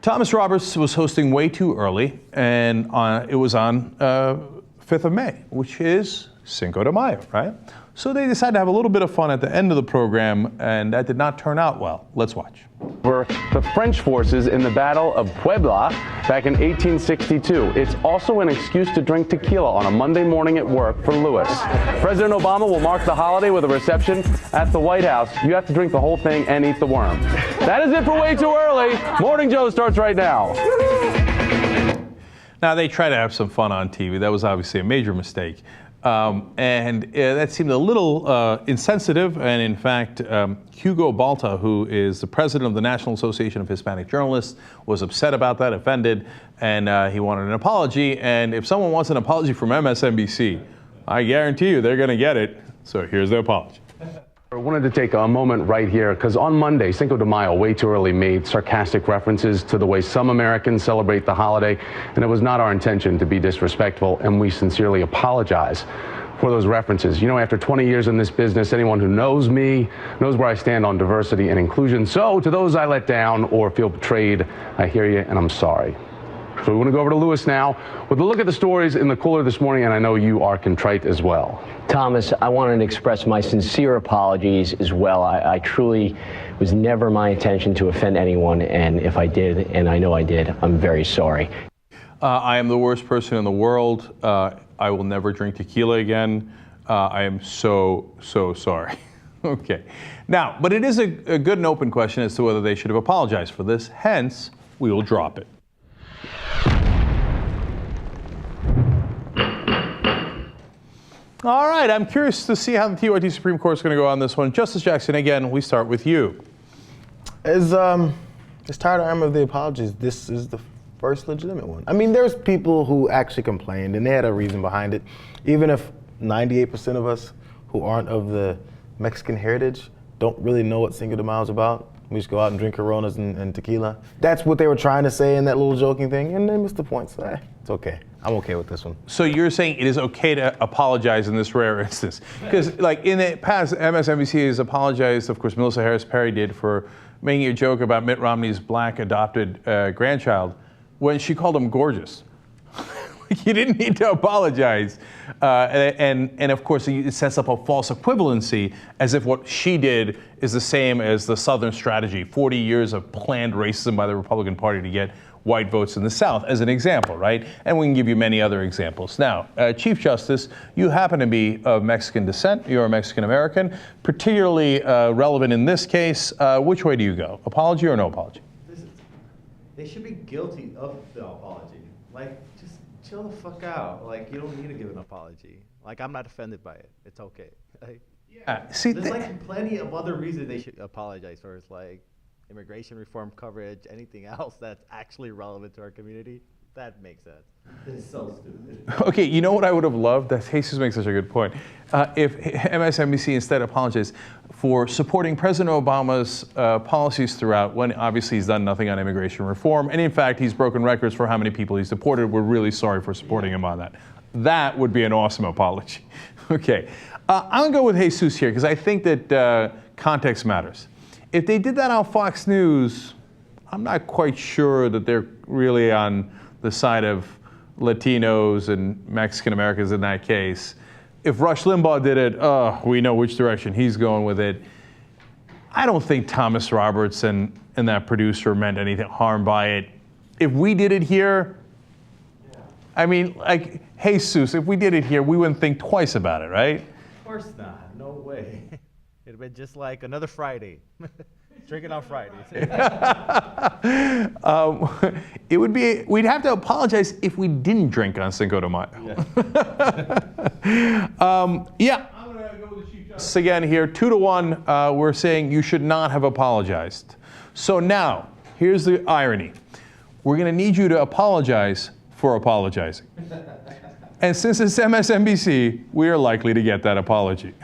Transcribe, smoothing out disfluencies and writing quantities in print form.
Thomas Roberts was hosting way too early, and it was on 5th of May, which is Cinco de Mayo, right? So they decided to have a little bit of fun at the end of the program, and that did not turn out well. Let's watch. For the French forces in the Battle of Puebla back in 1862. It's also an excuse to drink tequila on a Monday morning at work for Louis. President Obama will mark the holiday with a reception at the White House. You have to drink the whole thing and eat the worm. That is it for Way Too Early. Morning Joe starts right now. Now, they try to have some fun on TV. That was obviously a major mistake. That seemed a little insensitive, and in fact, Hugo Balta, who is the president of the National Association of Hispanic Journalists, was upset about that, offended, and he wanted an apology. And if someone wants an apology from MSNBC, I guarantee you they're going to get it. So here's the apology. I wanted to take a moment right here because on Monday, Cinco de Mayo, Way Too Early made sarcastic references to the way some Americans celebrate the holiday, and it was not our intention to be disrespectful, and we sincerely apologize for those references. You know, after 20 years in this business, anyone who knows me knows where I stand on diversity and inclusion. So to those I let down or feel betrayed, I hear you and I'm sorry. So we want to go over to Louis now with a look at the stories in the cooler this morning, and I know you are contrite as well. Thomas, I wanted to express my sincere apologies as well. I truly was never my intention to offend anyone, and if I did, and I know I did, I'm very sorry. I am the worst person in the world. I will never drink tequila again. I am so sorry. Okay. Now, but it is a good and open question as to whether they should have apologized for this. Hence, we will drop it. All right, I'm curious to see how the TYT Supreme Court is going to go on this one. Justice Jackson, again, we start with you. As tired I am of the apologies, this is the first legitimate one. I mean, there's people who actually complained, and they had a reason behind it. Even if 98% of us who aren't of the Mexican heritage don't really know what Cinco de Mayo is about, we just go out and drink Coronas and tequila. That's what they were trying to say in that little joking thing, and they missed the point, so it's okay. I'm okay with this one. So you're saying it is okay to apologize in this rare instance? Because like in the past, MSNBC has apologized, of course, Melissa Harris Perry did, for making a joke about Mitt Romney's black adopted grandchild when she called him gorgeous. You didn't need to apologize. And of course, it sets up a false equivalency as if what she did is the same as the Southern strategy, 40 years of planned racism by the Republican Party to get white votes in the South, as an example, right? And we can give you many other examples. Now, Chief Justice, you happen to be of Mexican descent. You're a Mexican-American, particularly relevant in this case. Which way do you go? Apology or no apology? They should be guilty of the apology. Like, just chill the fuck out. Like, you don't need to give an apology. Like, I'm not offended by it. It's okay. Like, yeah. See, there's like plenty of other reasons they should apologize for. It's like immigration reform coverage, anything else that's actually relevant to our community. That makes sense. It's so stupid. Okay, you know what I would have loved? That Jesus makes such a good point. If MSNBC instead apologized for supporting President Obama's policies throughout, when obviously he's done nothing on immigration reform, and in fact he's broken records for how many people he's deported. We're really sorry for supporting him on that. That would be an awesome apology. Okay, I'm gonna go with Jesus here because I think that context matters. If they did that on Fox News, I'm not quite sure that they're really on the side of Latinos and Mexican Americans in that case. If Rush Limbaugh did it, we know which direction he's going with it. I don't think Thomas Roberts and that producer meant anything harm by it. If we did it here, I mean, like, Jesus, if we did it here, we wouldn't think twice about it, right? Of course not. No way. It'd been just like another Friday. Drinking on Fridays. It would be, we'd have to apologize if we didn't drink on Cinco de Mayo. Yeah. I'm going to go with the Chief Justice again here. 2-1, we're saying you should not have apologized. So now, here's the irony. We're going to need you to apologize for apologizing. And since it's MSNBC, we are likely to get that apology.